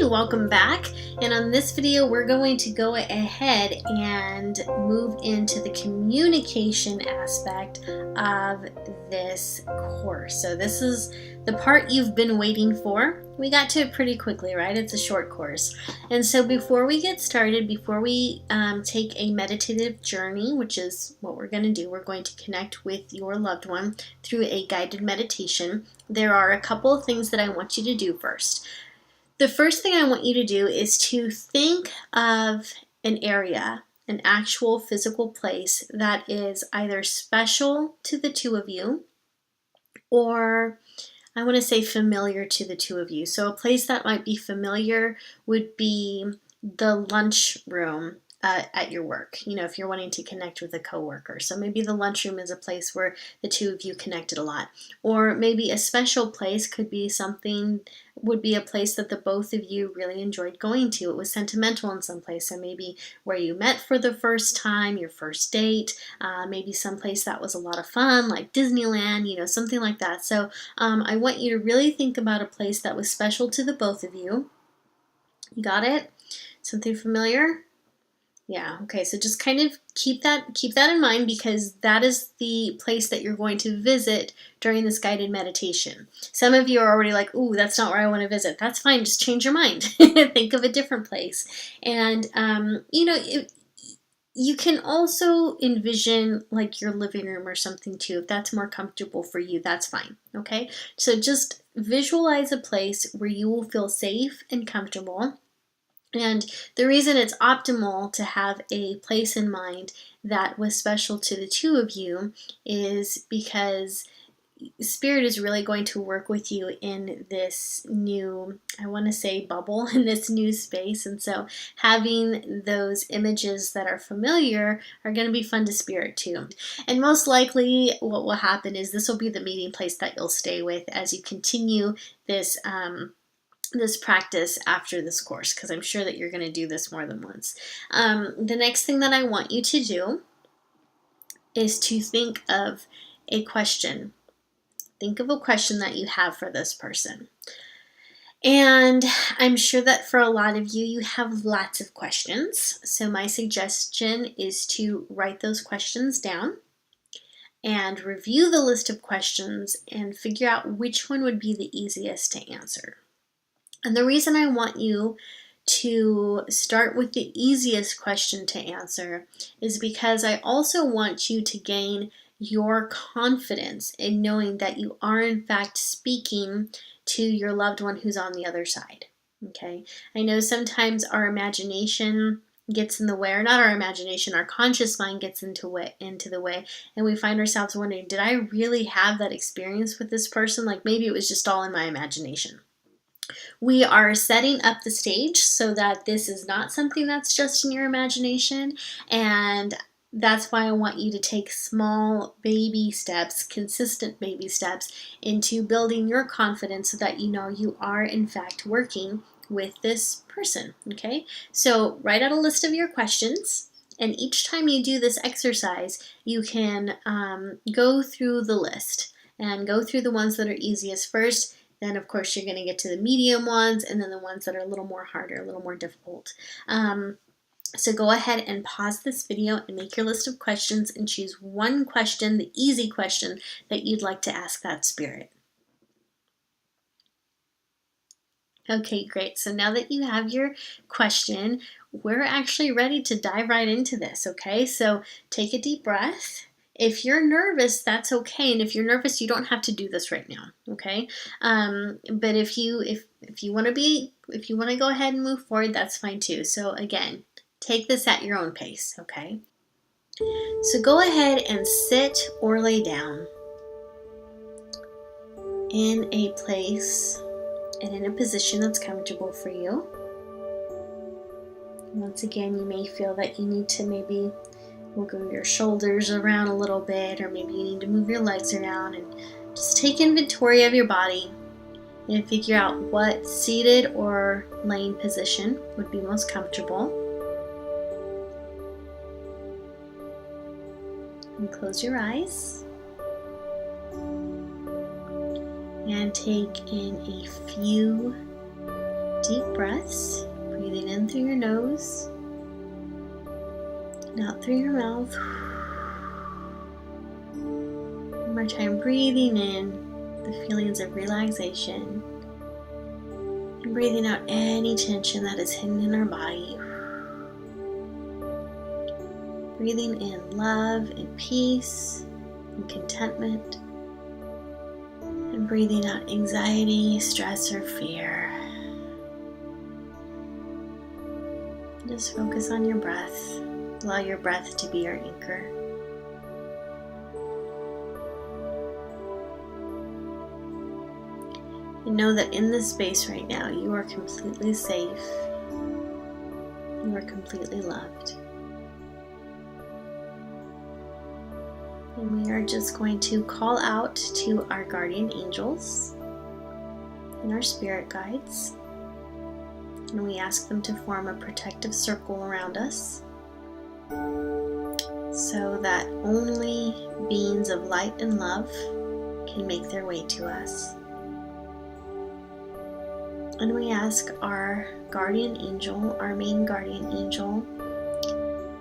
Hey, welcome back. And on this video, we're going to go ahead and move into the communication aspect of this course. So this is the part you've been waiting for. We got to it pretty quickly, right? It's a short course. And so before we get started, before we take a meditative journey, which is what we're going to do, we're going to connect with your loved one through a guided meditation. There are a couple of things that I want you to do first. The first thing I want you to do is to think of an area, an actual physical place that is either special to the two of you or I want to say familiar to the two of you. So a place that might be familiar would be the lunchroom at your work, if you're wanting to connect with a coworker. So maybe the lunchroom is a place where the two of you connected a lot. Or maybe a special place would be a place that the both of you really enjoyed going to. It was sentimental in some place. So maybe where you met for the first time, your first date, maybe some place that was a lot of fun, like Disneyland, something like that. So I want you to really think about a place that was special to the both of you. You got it? Something familiar? Yeah, okay, so just kind of keep that in mind because that is the place that you're going to visit during this guided meditation. Some of you are already like, ooh, that's not where I want to visit. That's fine, just change your mind. Think of a different place. And, you can also envision like your living room or something too. If that's more comfortable for you, that's fine, okay? So just visualize a place where you will feel safe and comfortable. And the reason it's optimal to have a place in mind that was special to the two of you is because Spirit is really going to work with you in this new, I want to say bubble, in this new space. And so having those images that are familiar are going to be fun to Spirit too. And most likely what will happen is this will be the meeting place that you'll stay with as you continue this practice after this course, because I'm sure that you're going to do this more than once. The next thing that I want you to do is to think of a question. Think of a question that you have for this person. And I'm sure that for a lot of you, you have lots of questions. So my suggestion is to write those questions down and review the list of questions and figure out which one would be the easiest to answer. And the reason I want you to start with the easiest question to answer is because I also want you to gain your confidence in knowing that you are in fact speaking to your loved one who's on the other side. Okay? I know sometimes our imagination gets in the way, or not our imagination, our conscious mind gets into the way, and we find ourselves wondering, did I really have that experience with this person? Like maybe it was just all in my imagination. We are setting up the stage so that this is not something that's just in your imagination, and that's why I want you to take small baby steps, consistent baby steps into building your confidence so that you know you are in fact working with this person, okay? So write out a list of your questions, and each time you do this exercise, you can go through the list and go through the ones that are easiest first. Then, of course, you're going to get to the medium ones and then the ones that are a little more harder, a little more difficult. So go ahead and pause this video and make your list of questions and choose one question, the easy question, that you'd like to ask that spirit. Okay, great. So now that you have your question, we're actually ready to dive right into this, okay? So take a deep breath. If you're nervous, that's okay. And if you're nervous, you don't have to do this right now, okay? But if you want to go ahead and move forward, that's fine too. So again, take this at your own pace, okay? So go ahead and sit or lay down in a place and in a position that's comfortable for you. Once again, you may feel that you need to maybe move your shoulders around a little bit, or maybe you need to move your legs around, and just take inventory of your body and figure out what seated or laying position would be most comfortable. And close your eyes and take in a few deep breaths, breathing in through your nose and out through your mouth. One more time, breathing in the feelings of relaxation and breathing out any tension that is hidden in our body. Breathing in love and peace and contentment, and breathing out anxiety, stress, or fear. Just focus on your breath. Allow your breath to be your anchor. And know that in this space right now, you are completely safe. You are completely loved. And we are just going to call out to our guardian angels and our spirit guides. And we ask them to form a protective circle around us so that only beings of light and love can make their way to us. And we ask our guardian angel, our main guardian angel,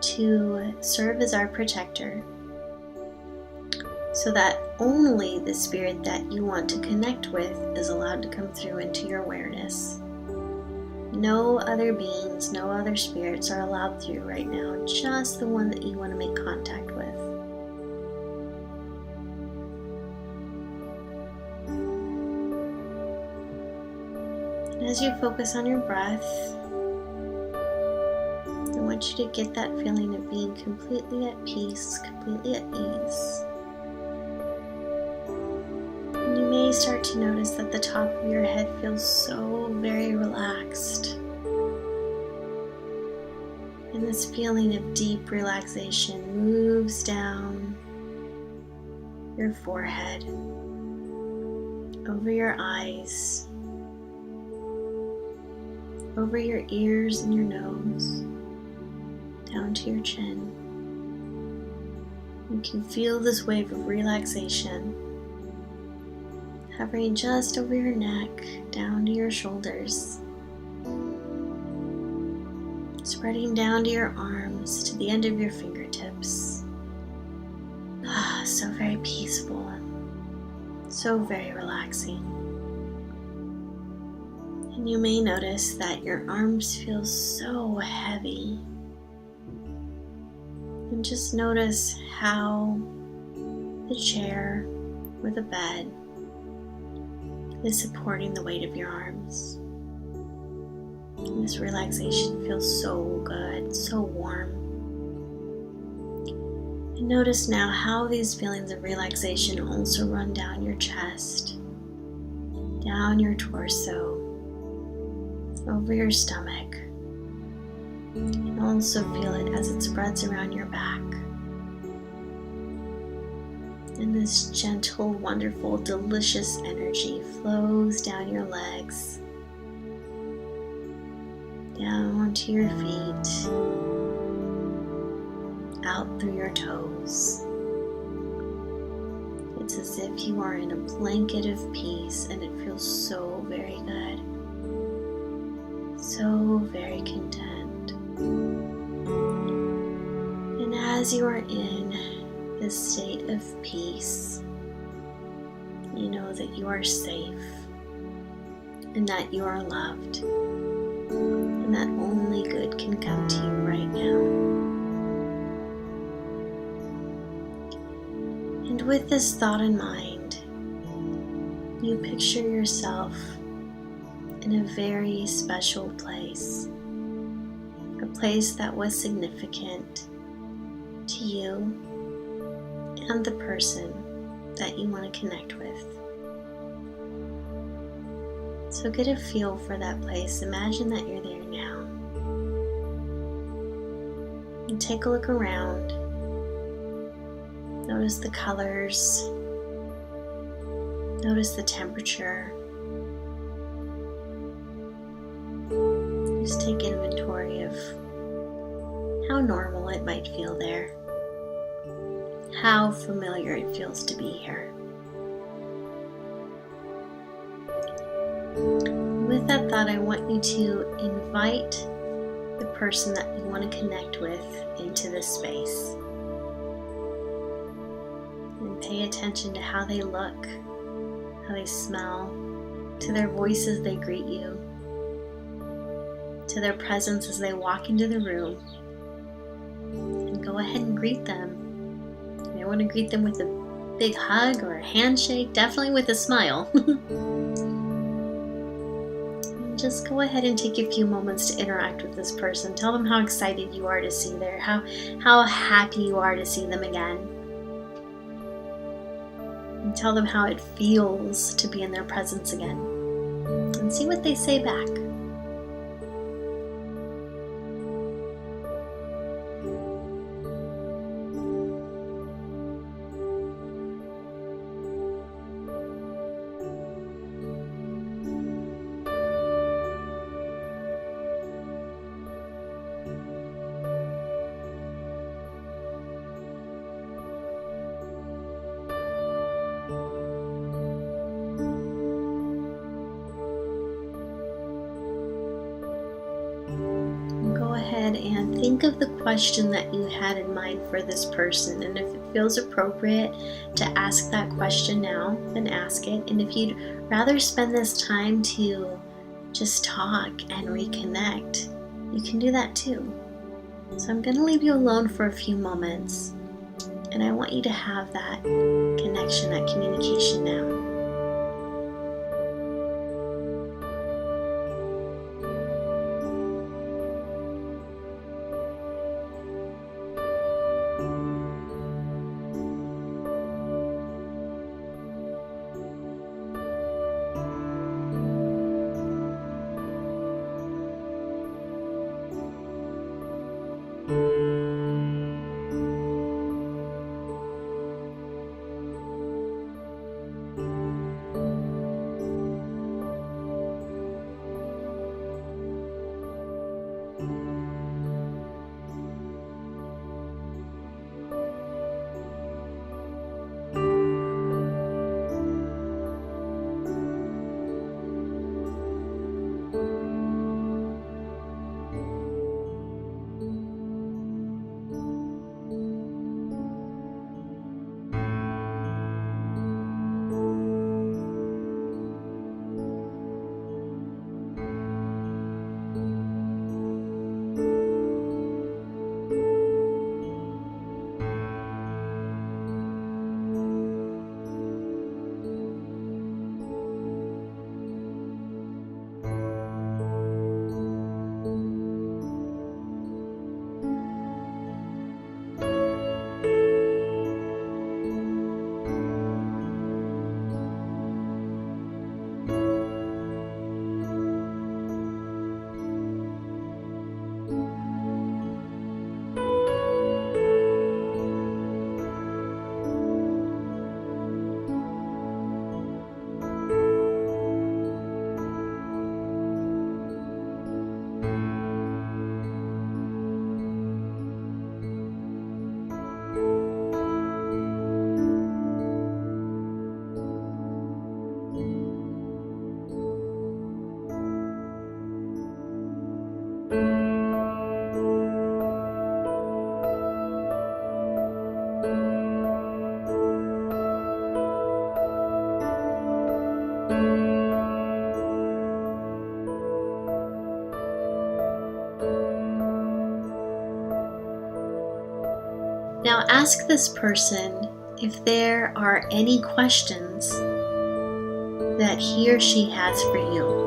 to serve as our protector, so that only the spirit that you want to connect with is allowed to come through into your awareness. No other beings, no other spirits are allowed through right now, just the one that you want to make contact with. And as you focus on your breath, I want you to get that feeling of being completely at peace, completely at ease. You may start to notice that the top of your head feels so very relaxed. And this feeling of deep relaxation moves down your forehead, over your eyes, over your ears and your nose, down to your chin. You can feel this wave of relaxation hovering just over your neck, down to your shoulders, spreading down to your arms, to the end of your fingertips. So very peaceful, so very relaxing. And you may notice that your arms feel so heavy. And just notice how the chair or the bed is supporting the weight of your arms. And this relaxation feels so good, so warm. And notice now how these feelings of relaxation also run down your chest, down your torso, over your stomach. And also feel it as it spreads around your back. And this gentle, wonderful, delicious energy flows down your legs, down to your feet, out through your toes. It's as if you are in a blanket of peace, and it feels so very good, so very content. And as you are in this state of peace, you know that you are safe and that you are loved and that only good can come to you right now. And with this thought in mind, you picture yourself in a very special place, a place that was significant to you and the person that you want to connect with. So get a feel for that place. Imagine that you're there now. And take a look around. Notice the colors. Notice the temperature. Just take inventory of how normal it might feel there. How familiar it feels to be here. with that thought, I want you to invite the person that you want to connect with into this space. And pay attention to how they look, how they smell, to their voice as they greet you, to their presence as they walk into the room. And go ahead and greet them. You may want to greet them with a big hug or a handshake, definitely with a smile. And just go ahead and take a few moments to interact with this person. Tell them how excited you are to see them, how happy you are to see them again. And tell them how it feels to be in their presence again. And see what they say back. Go ahead and think of the question that you had in mind for this person, and if it feels appropriate to ask that question now, then ask it. And if you'd rather spend this time to just talk and reconnect, you can do that too. So I'm going to leave you alone for a few moments, and I want you to have that connection, that communication now. Now ask this person if there are any questions that he or she has for you.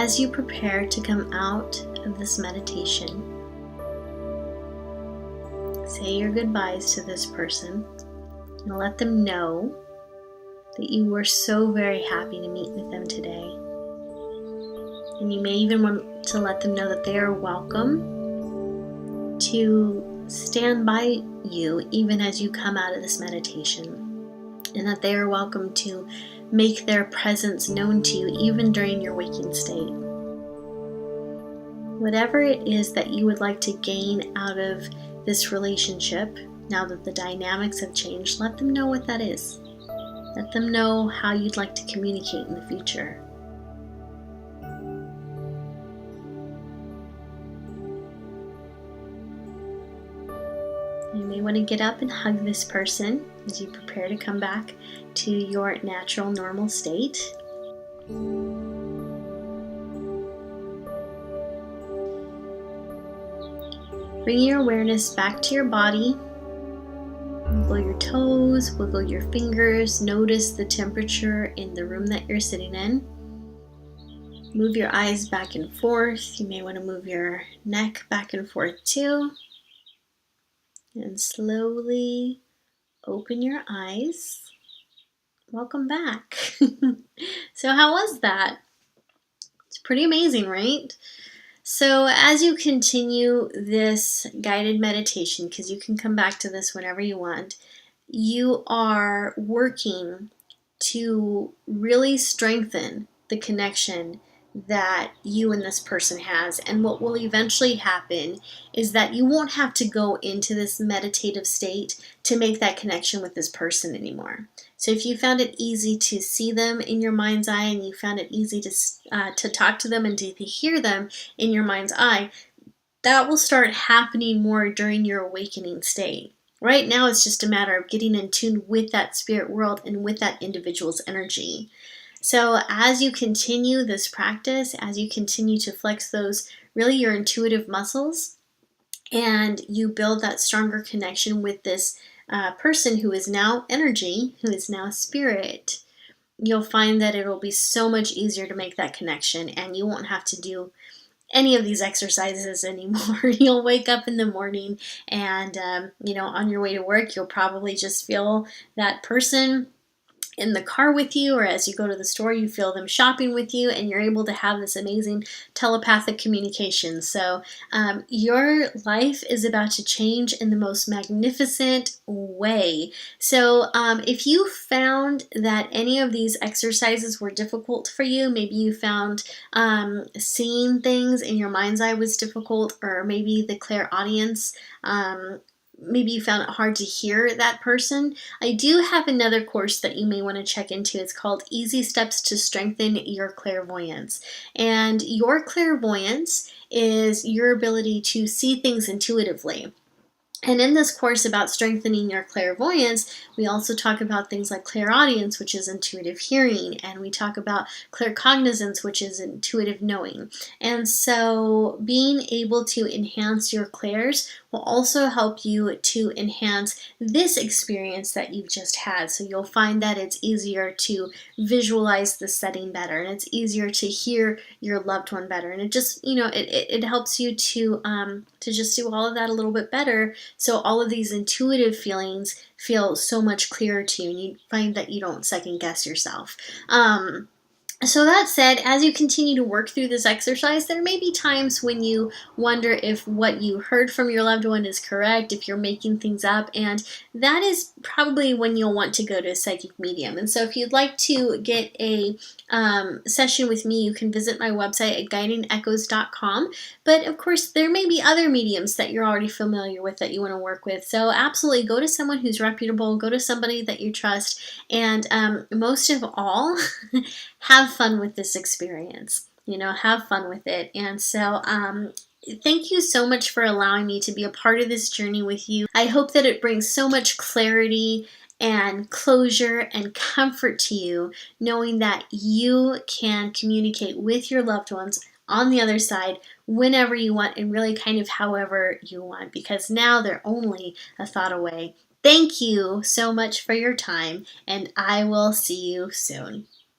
as you prepare to come out of this meditation, say your goodbyes to this person and let them know that you were so very happy to meet with them today. And you may even want to let them know that they are welcome to stand by you even as you come out of this meditation, and that they are welcome to make their presence known to you even during your waking state. Whatever it is that you would like to gain out of this relationship, now that the dynamics have changed, let them know what that is. Let them know how you'd like to communicate in the future. You may want to get up and hug this person as you prepare to come back to your natural, normal state. Bring your awareness back to your body. Wiggle your toes, wiggle your fingers. Notice the temperature in the room that you're sitting in. Move your eyes back and forth. You may want to move your neck back and forth too. And slowly open your eyes. Welcome back. So how was that? It's pretty amazing, right? So as you continue this guided meditation, because you can come back to this whenever you want, you are working to really strengthen the connection that you and this person has. And what will eventually happen is that you won't have to go into this meditative state to make that connection with this person anymore. So if you found it easy to see them in your mind's eye, and you found it easy to talk to them and to hear them in your mind's eye, that will start happening more during your awakening state. Right now, it's just a matter of getting in tune with that spirit world and with that individual's energy. So as you continue this practice, as you continue to flex those, really your intuitive muscles, and you build that stronger connection with this person who is now energy, who is now spirit, you'll find that it'll be so much easier to make that connection, and you won't have to do any of these exercises anymore. You'll wake up in the morning and, on your way to work, you'll probably just feel that person in the car with you, or as you go to the store, you feel them shopping with you, and you're able to have this amazing telepathic communication. So your life is about to change in the most magnificent way. So if you found that any of these exercises were difficult for you, maybe you found seeing things in your mind's eye was difficult, or maybe the clairaudience, maybe you found it hard to hear that person, I do have another course that you may want to check into. It's called Easy Steps to Strengthen Your Clairvoyance. And your clairvoyance is your ability to see things intuitively. And in this course about strengthening your clairvoyance, we also talk about things like clairaudience, which is intuitive hearing, and we talk about claircognizance, which is intuitive knowing. And so being able to enhance your clairs will also help you to enhance this experience that you've just had. So you'll find that it's easier to visualize the setting better, and it's easier to hear your loved one better. And it just, it helps you to just do all of that a little bit better. So all of these intuitive feelings feel so much clearer to you, and you find that you don't second guess yourself. So that said, as you continue to work through this exercise, there may be times when you wonder if what you heard from your loved one is correct, if you're making things up, and that is probably when you'll want to go to a psychic medium. And so if you'd like to get a session with me, you can visit my website at guidingechoes.com. But of course, there may be other mediums that you're already familiar with that you want to work with. So absolutely go to someone who's reputable, go to somebody that you trust, and most of all, have fun with this experience. Have fun with it. And so thank you so much for allowing me to be a part of this journey with you. I hope that it brings so much clarity and closure and comfort to you, knowing that you can communicate with your loved ones on the other side whenever you want, and really kind of however you want, because now they're only a thought away. Thank you so much for your time, and I will see you soon.